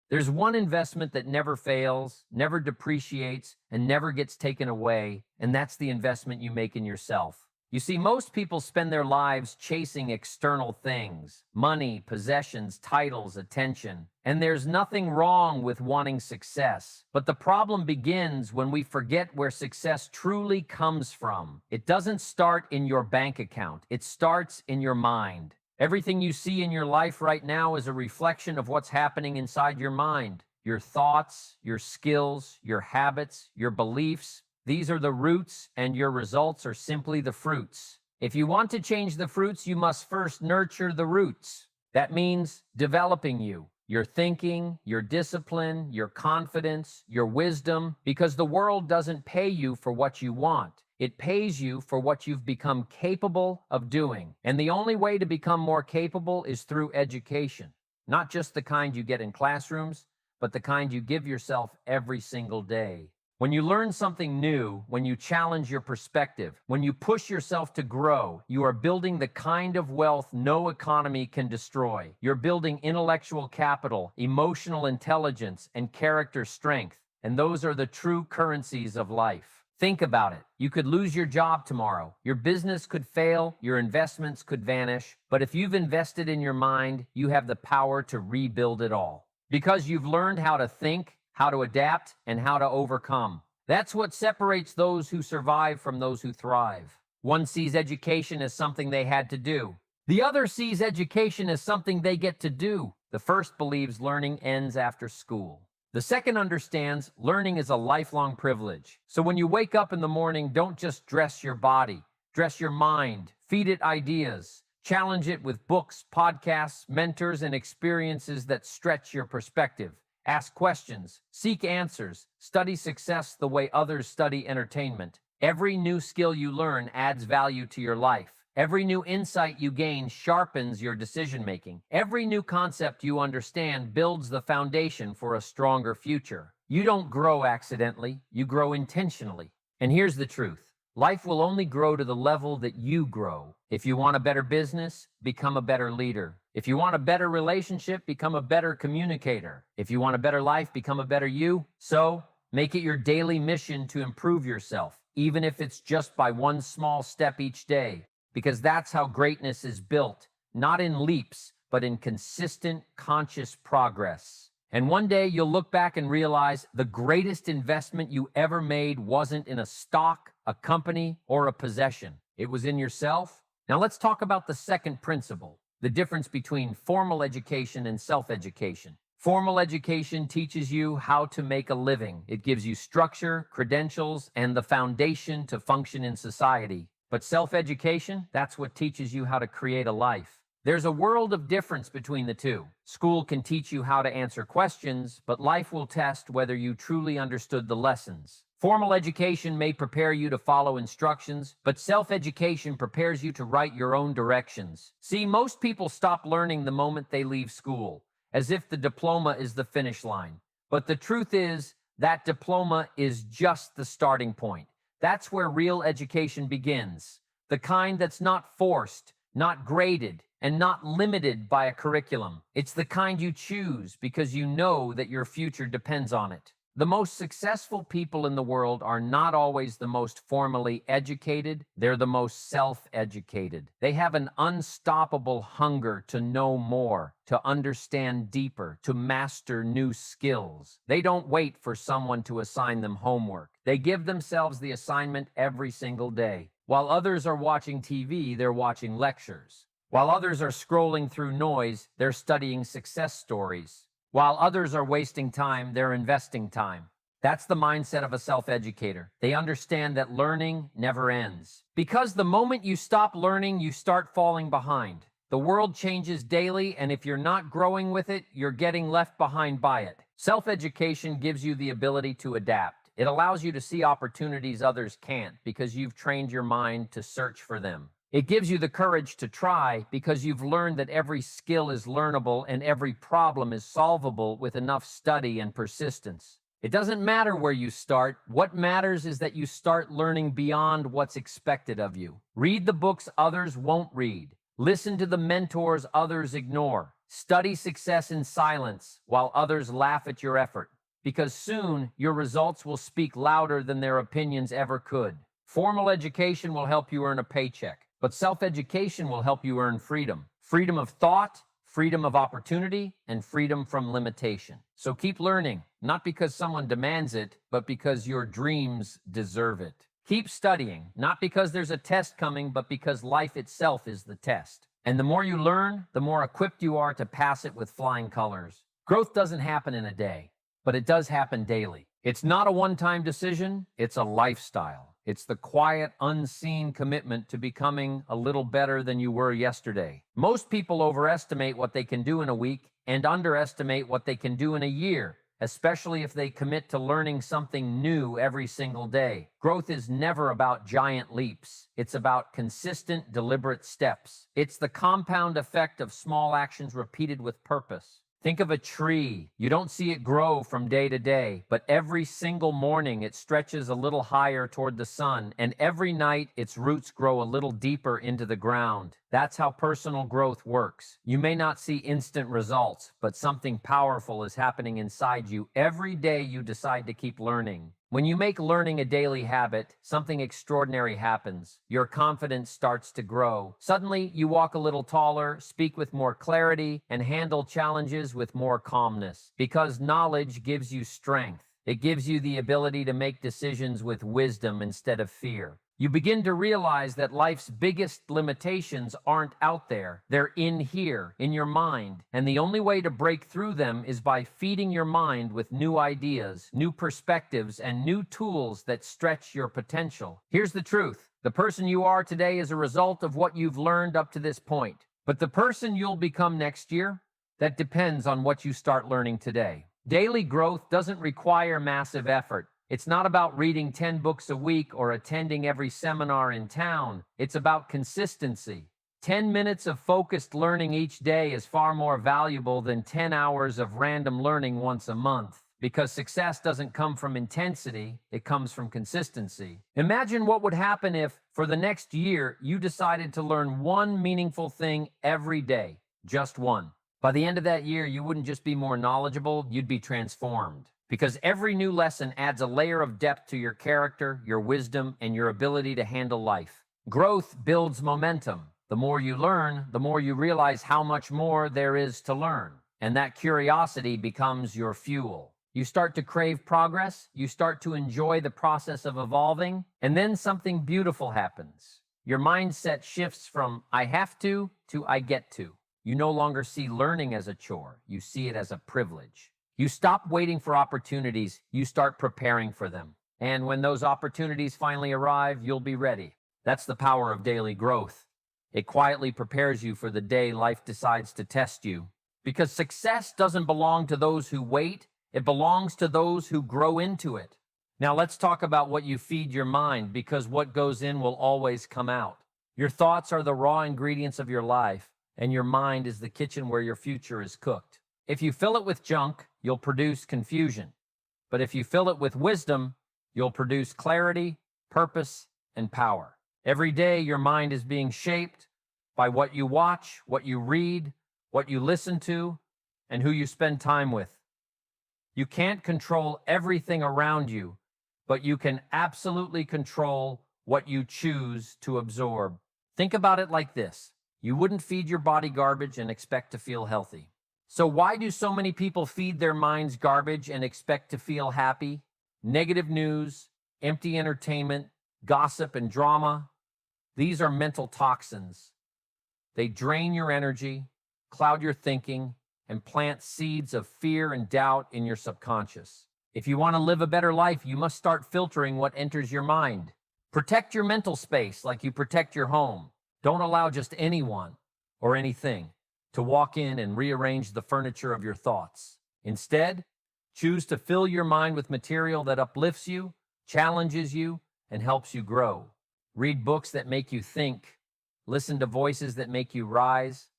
There's one investment that never fails, never depreciates, and never gets taken away, and that's the investment you make in yourself. You see, most people spend their lives chasing external things, money, possessions, titles, attention. And there's nothing wrong with wanting success. But the problem begins when we forget where success truly comes from. It doesn't start in your bank account. It starts in your mind. Everything you see in your life right now is a reflection of what's happening inside your mind. Your thoughts, your skills, your habits, your beliefs. These are the roots, and your results are simply the fruits. If you want to change the fruits, you must first nurture the roots. That means developing you, your thinking, your discipline, your confidence, your wisdom, because the world doesn't pay you for what you want. It pays you for what you've become capable of doing. And the only way to become more capable is through education. Not just the kind you get in classrooms, but the kind you give yourself every single day. When you learn something new, when you challenge your perspective, when you push yourself to grow, you are building the kind of wealth no economy can destroy. You're building intellectual capital, emotional intelligence, and character strength. And those are the true currencies of life. Think about it. You could lose your job tomorrow. Your business could fail. Your investments could vanish. But if you've invested in your mind, you have the power to rebuild it all. Because you've learned how to think, how to adapt, and how to overcome. That's what separates those who survive from those who thrive. One sees education as something they had to do. The other sees education as something they get to do. The first believes learning ends after school. The second understands learning is a lifelong privilege. So when you wake up in the morning, don't just dress your body, dress your mind, feed it ideas, challenge it with books, podcasts, mentors, and experiences that stretch your perspective. Ask questions, seek answers, study success the way others study entertainment. Every new skill you learn adds value to your life. Every new insight you gain sharpens your decision-making. Every new concept you understand builds the foundation for a stronger future. You don't grow accidentally, you grow intentionally. And here's the truth. Life will only grow to the level that you grow. If you want a better business, become a better leader. If you want a better relationship, become a better communicator. If you want a better life, become a better you. So, make it your daily mission to improve yourself, even if it's just by one small step each day. Because that's how greatness is built, not in leaps, but in consistent, conscious progress. And one day you'll look back and realize the greatest investment you ever made wasn't in a stock, a company, or a possession. It was in yourself. Now let's talk about the second principle, the difference between formal education and self-education. Formal education teaches you how to make a living. It gives you structure, credentials, and the foundation to function in society. But self-education, that's what teaches you how to create a life. There's a world of difference between the two. School can teach you how to answer questions, but life will test whether you truly understood the lessons. Formal education may prepare you to follow instructions, but self-education prepares you to write your own directions. See, most people stop learning the moment they leave school, as if the diploma is the finish line. But the truth is, that diploma is just the starting point. That's where real education begins. The kind that's not forced, not graded, and not limited by a curriculum. It's the kind you choose because you know that your future depends on it. The most successful people in the world are not always the most formally educated, they're the most self-educated. They have an unstoppable hunger to know more, to understand deeper, to master new skills. They don't wait for someone to assign them homework. They give themselves the assignment every single day. While others are watching TV, they're watching lectures. While others are scrolling through noise, they're studying success stories. While others are wasting time, they're investing time. That's the mindset of a self-educator. They understand that learning never ends. Because the moment you stop learning, you start falling behind. The world changes daily, and if you're not growing with it, you're getting left behind by it. Self-education gives you the ability to adapt. It allows you to see opportunities others can't because you've trained your mind to search for them. It gives you the courage to try because you've learned that every skill is learnable and every problem is solvable with enough study and persistence. It doesn't matter where you start. What matters is that you start learning beyond what's expected of you. Read the books others won't read. Listen to the mentors others ignore. Study success in silence while others laugh at your effort, because soon your results will speak louder than their opinions ever could. Formal education will help you earn a paycheck, but self-education will help you earn freedom. Freedom of thought, freedom of opportunity, and freedom from limitation. So keep learning, not because someone demands it, but because your dreams deserve it. Keep studying, not because there's a test coming, but because life itself is the test. And the more you learn, the more equipped you are to pass it with flying colors. Growth doesn't happen in a day, but it does happen daily. It's not a one-time decision, it's a lifestyle. It's the quiet, unseen commitment to becoming a little better than you were yesterday. Most people overestimate what they can do in a week and underestimate what they can do in a year, especially if they commit to learning something new every single day. Growth is never about giant leaps. It's about consistent, deliberate steps. It's the compound effect of small actions repeated with purpose. Think of a tree. You don't see it grow from day to day, but every single morning it stretches a little higher toward the sun, and every night its roots grow a little deeper into the ground. That's how personal growth works. You may not see instant results, but something powerful is happening inside you every day you decide to keep learning. When you make learning a daily habit, something extraordinary happens. Your confidence starts to grow. Suddenly, you walk a little taller, speak with more clarity, and handle challenges with more calmness. Because knowledge gives you strength. It gives you the ability to make decisions with wisdom instead of fear. You begin to realize that life's biggest limitations aren't out there. They're in here, in your mind. And the only way to break through them is by feeding your mind with new ideas, new perspectives, and new tools that stretch your potential. Here's the truth. The person you are today is a result of what you've learned up to this point. But the person you'll become next year, that depends on what you start learning today. Daily growth doesn't require massive effort. It's not about reading 10 books a week or attending every seminar in town. It's about consistency. 10 minutes of focused learning each day is far more valuable than 10 hours of random learning once a month. Because success doesn't come from intensity, it comes from consistency. Imagine what would happen if, for the next year, you decided to learn one meaningful thing every day. Just one. By the end of that year, you wouldn't just be more knowledgeable, you'd be transformed. Because every new lesson adds a layer of depth to your character, your wisdom, and your ability to handle life. Growth builds momentum. The more you learn, the more you realize how much more there is to learn. And that curiosity becomes your fuel. You start to crave progress, you start to enjoy the process of evolving, and then something beautiful happens. Your mindset shifts from I have to I get to. You no longer see learning as a chore, you see it as a privilege. You stop waiting for opportunities, you start preparing for them. And when those opportunities finally arrive, you'll be ready. That's the power of daily growth. It quietly prepares you for the day life decides to test you. Because success doesn't belong to those who wait, it belongs to those who grow into it. Now let's talk about what you feed your mind, because what goes in will always come out. Your thoughts are the raw ingredients of your life, and your mind is the kitchen where your future is cooked. If you fill it with junk, you'll produce confusion. But if you fill it with wisdom, you'll produce clarity, purpose, and power. Every day, your mind is being shaped by what you watch, what you read, what you listen to, and who you spend time with. You can't control everything around you, but you can absolutely control what you choose to absorb. Think about it like this. You wouldn't feed your body garbage and expect to feel healthy. So why do so many people feed their minds garbage and expect to feel happy? Negative news, empty entertainment, gossip, and drama. These are mental toxins. They drain your energy, cloud your thinking, and plant seeds of fear and doubt in your subconscious. If you want to live a better life, you must start filtering what enters your mind. Protect your mental space like you protect your home. Don't allow just anyone or anything to walk in and rearrange the furniture of your thoughts. Instead, choose to fill your mind with material that uplifts you, challenges you, and helps you grow. Read books that make you think. Listen to voices that make you rise.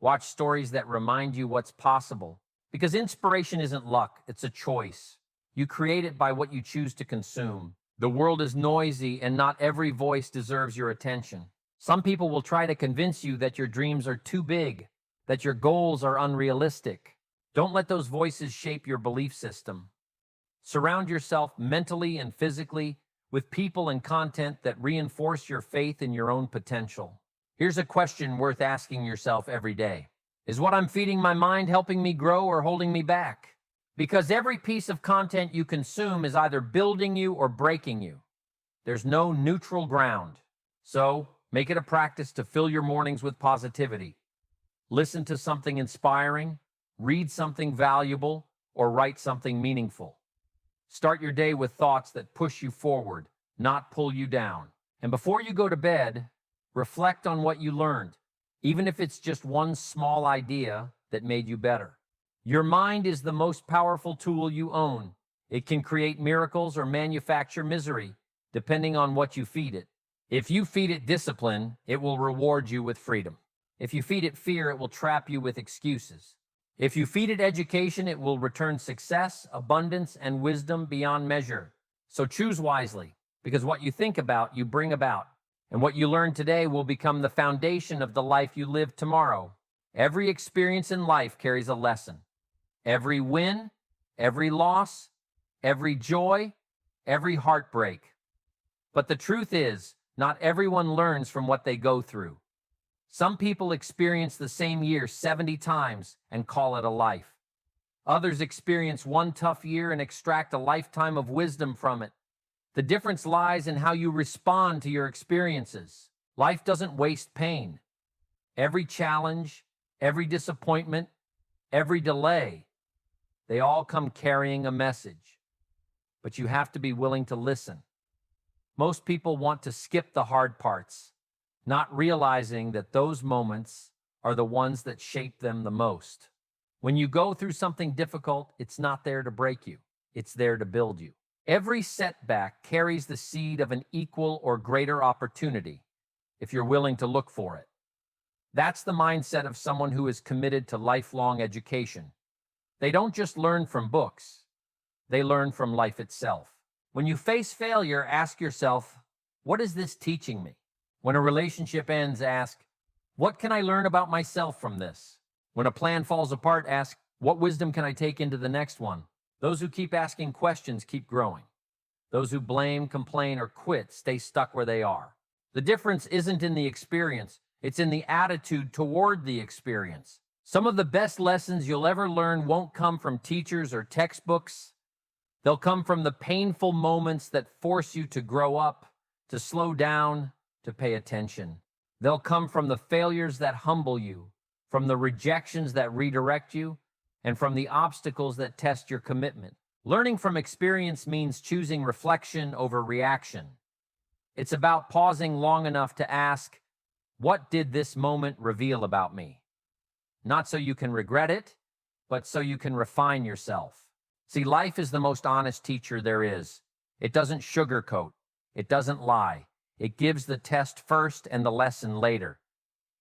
Watch stories that remind you what's possible. Because inspiration isn't luck, it's a choice. You create it by what you choose to consume. The world is noisy, and not every voice deserves your attention. Some people will try to convince you that your dreams are too big, that your goals are unrealistic. Don't let those voices shape your belief system. Surround yourself mentally and physically with people and content that reinforce your faith in your own potential. Here's a question worth asking yourself every day. Is what I'm feeding my mind helping me grow or holding me back? Because every piece of content you consume is either building you or breaking you. There's no neutral ground. So, make it a practice to fill your mornings with positivity. Listen to something inspiring, read something valuable, or write something meaningful. Start your day with thoughts that push you forward, not pull you down. And before you go to bed, reflect on what you learned, even if it's just one small idea that made you better. Your mind is the most powerful tool you own. It can create miracles or manufacture misery, depending on what you feed it. If you feed it discipline, it will reward you with freedom. If you feed it fear, it will trap you with excuses. If you feed it education, it will return success, abundance, and wisdom beyond measure. So choose wisely, because what you think about, you bring about. And what you learn today will become the foundation of the life you live tomorrow. Every experience in life carries a lesson. Every win, every loss, every joy, every heartbreak. But the truth is, not everyone learns from what they go through. Some people experience the same year 70 times and call it a life. Others experience one tough year and extract a lifetime of wisdom from it. The difference lies in how you respond to your experiences. Life doesn't waste pain. Every challenge, every disappointment, every delay, they all come carrying a message. But you have to be willing to listen. Most people want to skip the hard parts, not realizing that those moments are the ones that shape them the most. When you go through something difficult, it's not there to break you. It's there to build you. Every setback carries the seed of an equal or greater opportunity, if you're willing to look for it. That's the mindset of someone who is committed to lifelong education. They don't just learn from books, they learn from life itself. When you face failure, ask yourself, what is this teaching me? When a relationship ends, ask, what can I learn about myself from this? When a plan falls apart, ask, what wisdom can I take into the next one? Those who keep asking questions keep growing. Those who blame, complain, or quit stay stuck where they are. The difference isn't in the experience, it's in the attitude toward the experience. Some of the best lessons you'll ever learn won't come from teachers or textbooks. They'll come from the painful moments that force you to grow up, to slow down, to pay attention. They'll come from the failures that humble you, from the rejections that redirect you, and from the obstacles that test your commitment. Learning from experience means choosing reflection over reaction. It's about pausing long enough to ask, what did this moment reveal about me? Not so you can regret it, but so you can refine yourself. See, life is the most honest teacher there is. It doesn't sugarcoat. It doesn't lie. It gives the test first and the lesson later.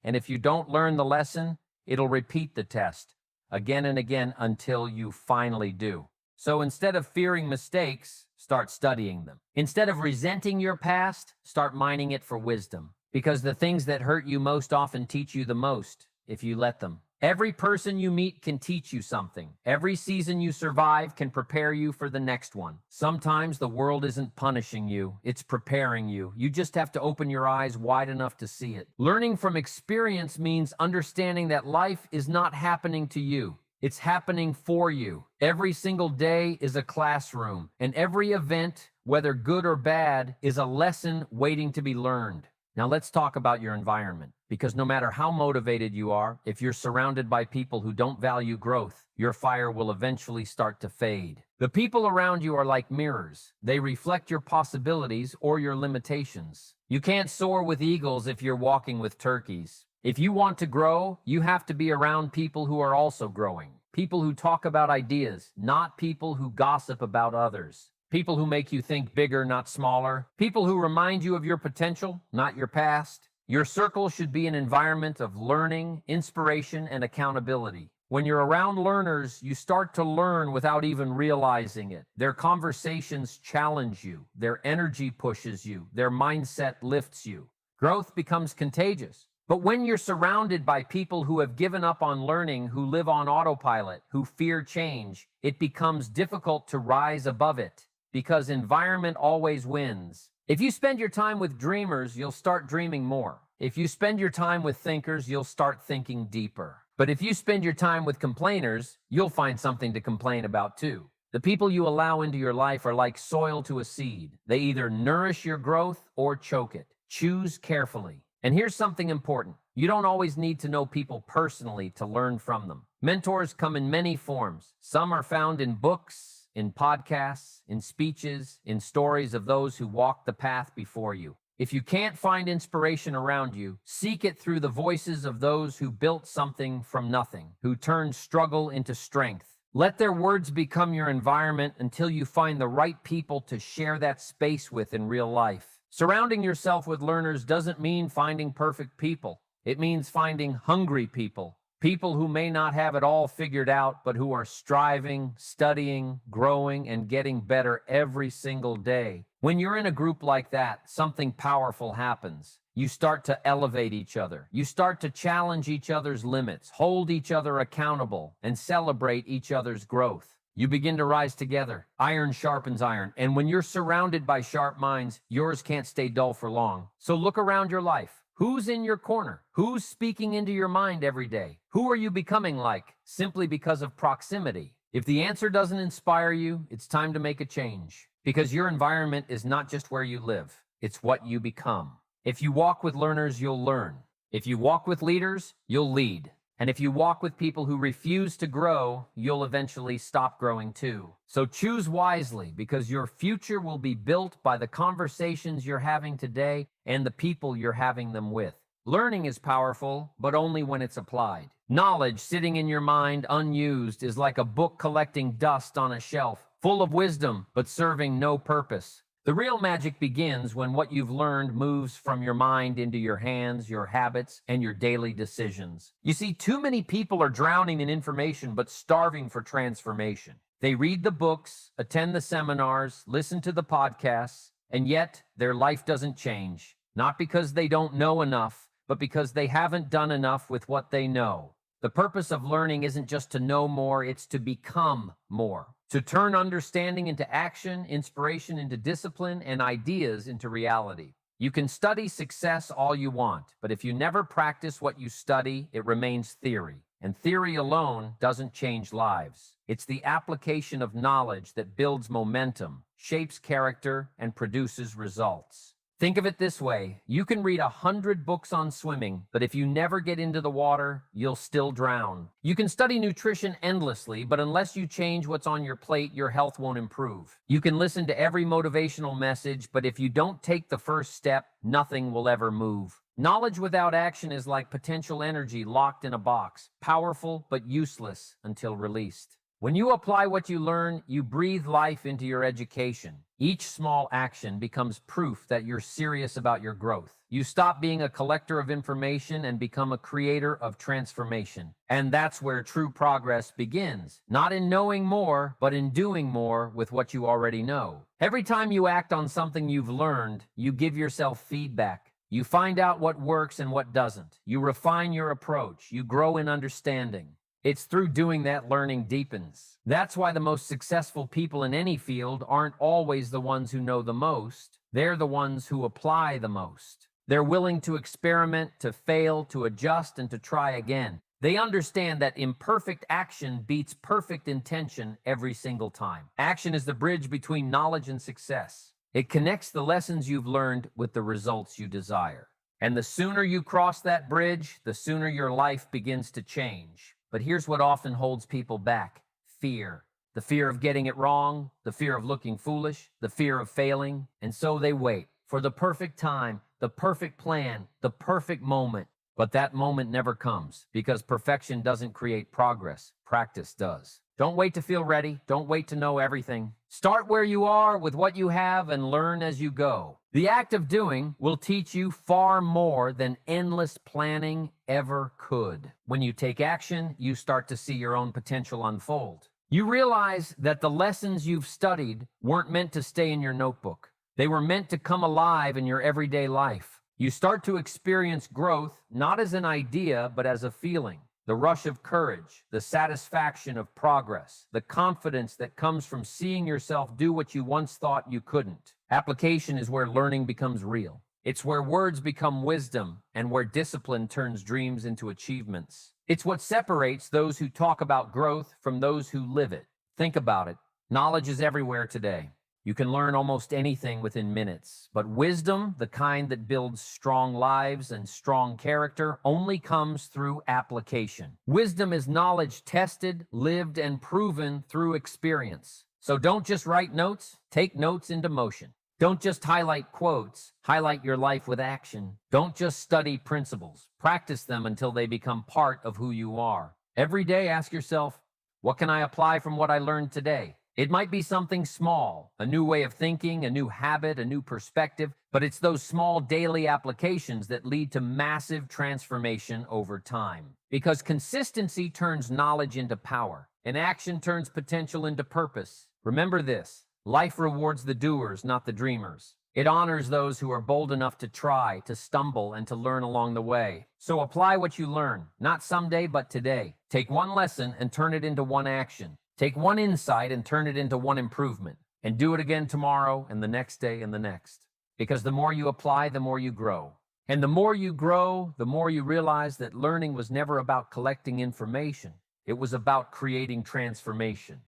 And if you don't learn the lesson, it'll repeat the test again and again until you finally do. So instead of fearing mistakes, start studying them. Instead of resenting your past, start mining it for wisdom. Because the things that hurt you most often teach you the most, if you let them. Every person you meet can teach you something. Every season you survive can prepare you for the next one. Sometimes the world isn't punishing you, it's preparing you. You just have to open your eyes wide enough to see it. Learning from experience means understanding that life is not happening to you. It's happening for you. Every single day is a classroom, and every event, whether good or bad, is a lesson waiting to be learned. Now let's talk about your environment, because no matter how motivated you are, if you're surrounded by people who don't value growth, your fire will eventually start to fade. The people around you are like mirrors. They reflect your possibilities or your limitations. You can't soar with eagles if you're walking with turkeys. If you want to grow, you have to be around people who are also growing. People who talk about ideas, not people who gossip about others. People who make you think bigger, not smaller. People who remind you of your potential, not your past. Your circle should be an environment of learning, inspiration, and accountability. When you're around learners, you start to learn without even realizing it. Their conversations challenge you. Their energy pushes you. Their mindset lifts you. Growth becomes contagious. But when you're surrounded by people who have given up on learning, who live on autopilot, who fear change, it becomes difficult to rise above it because environment always wins. If you spend your time with dreamers, you'll start dreaming more. If you spend your time with thinkers, you'll start thinking deeper. But if you spend your time with complainers, you'll find something to complain about too. The people you allow into your life are like soil to a seed. They either nourish your growth or choke it. Choose carefully. And here's something important. You don't always need to know people personally to learn from them. Mentors come in many forms. Some are found in books, in podcasts, in speeches, in stories of those who walked the path before you. If you can't find inspiration around you, seek it through the voices of those who built something from nothing, who turned struggle into strength. Let their words become your environment until you find the right people to share that space with in real life. Surrounding yourself with learners doesn't mean finding perfect people. It means finding hungry people. People who may not have it all figured out, but who are striving, studying, growing, and getting better every single day. When you're in a group like that, something powerful happens. You start to elevate each other. You start to challenge each other's limits, hold each other accountable, and celebrate each other's growth. You begin to rise together. Iron sharpens iron. And when you're surrounded by sharp minds, yours can't stay dull for long. So look around your life. Who's in your corner? Who's speaking into your mind every day? Who are you becoming like simply because of proximity? If the answer doesn't inspire you, it's time to make a change. Because your environment is not just where you live, it's what you become. If you walk with learners, you'll learn. If you walk with leaders, you'll lead. And if you walk with people who refuse to grow, you'll eventually stop growing too. So choose wisely, because your future will be built by the conversations you're having today and the people you're having them with. Learning is powerful, but only when it's applied. Knowledge sitting in your mind unused is like a book collecting dust on a shelf, full of wisdom, but serving no purpose. The real magic begins when what you've learned moves from your mind into your hands, your habits, and your daily decisions. You see, too many people are drowning in information but starving for transformation. They read the books, attend the seminars, listen to the podcasts, and yet their life doesn't change. Not because they don't know enough, but because they haven't done enough with what they know. The purpose of learning isn't just to know more, it's to become more. To turn understanding into action, inspiration into discipline, and ideas into reality. You can study success all you want, but if you never practice what you study, it remains theory. And theory alone doesn't change lives. It's the application of knowledge that builds momentum, shapes character, and produces results. Think of it this way. You can read 100 books on swimming, but if you never get into the water, you'll still drown. You can study nutrition endlessly, but unless you change what's on your plate, your health won't improve. You can listen to every motivational message, but if you don't take the first step, nothing will ever move. Knowledge without action is like potential energy locked in a box, powerful but useless until released. When you apply what you learn, you breathe life into your education. Each small action becomes proof that you're serious about your growth. You stop being a collector of information and become a creator of transformation. And that's where true progress begins. Not in knowing more, but in doing more with what you already know. Every time you act on something you've learned, you give yourself feedback. You find out what works and what doesn't. You refine your approach. You grow in understanding. It's through doing that learning deepens. That's why the most successful people in any field aren't always the ones who know the most. They're the ones who apply the most. They're willing to experiment, to fail, to adjust, and to try again. They understand that imperfect action beats perfect intention every single time. Action is the bridge between knowledge and success. It connects the lessons you've learned with the results you desire. And the sooner you cross that bridge, the sooner your life begins to change. But here's what often holds people back: fear. The fear of getting it wrong, the fear of looking foolish, the fear of failing. And so they wait for the perfect time, the perfect plan, the perfect moment. But that moment never comes, because perfection doesn't create progress. Practice does. Don't wait to feel ready. Don't wait to know everything. Start where you are with what you have and learn as you go. The act of doing will teach you far more than endless planning ever could. When you take action, you start to see your own potential unfold. You realize that the lessons you've studied weren't meant to stay in your notebook. They were meant to come alive in your everyday life. You start to experience growth not as an idea, but as a feeling. The rush of courage, the satisfaction of progress, the confidence that comes from seeing yourself do what you once thought you couldn't. Application is where learning becomes real. It's where words become wisdom and where discipline turns dreams into achievements. It's what separates those who talk about growth from those who live it. Think about it. Knowledge is everywhere today. You can learn almost anything within minutes, but wisdom, the kind that builds strong lives and strong character, only comes through application. Wisdom is knowledge tested, lived, and proven through experience. So don't just write notes, take notes into motion. Don't just highlight quotes, highlight your life with action. Don't just study principles, practice them until they become part of who you are. Every day ask yourself, what can I apply from what I learned today? It might be something small, a new way of thinking, a new habit, a new perspective, but it's those small daily applications that lead to massive transformation over time. Because consistency turns knowledge into power, and action turns potential into purpose. Remember this, life rewards the doers, not the dreamers. It honors those who are bold enough to try, to stumble, and to learn along the way. So apply what you learn, not someday, but today. Take one lesson and turn it into one action. Take one insight and turn it into one improvement, and do it again tomorrow and the next day and the next. Because the more you apply, the more you grow. And the more you grow, the more you realize that learning was never about collecting information. It was about creating transformation.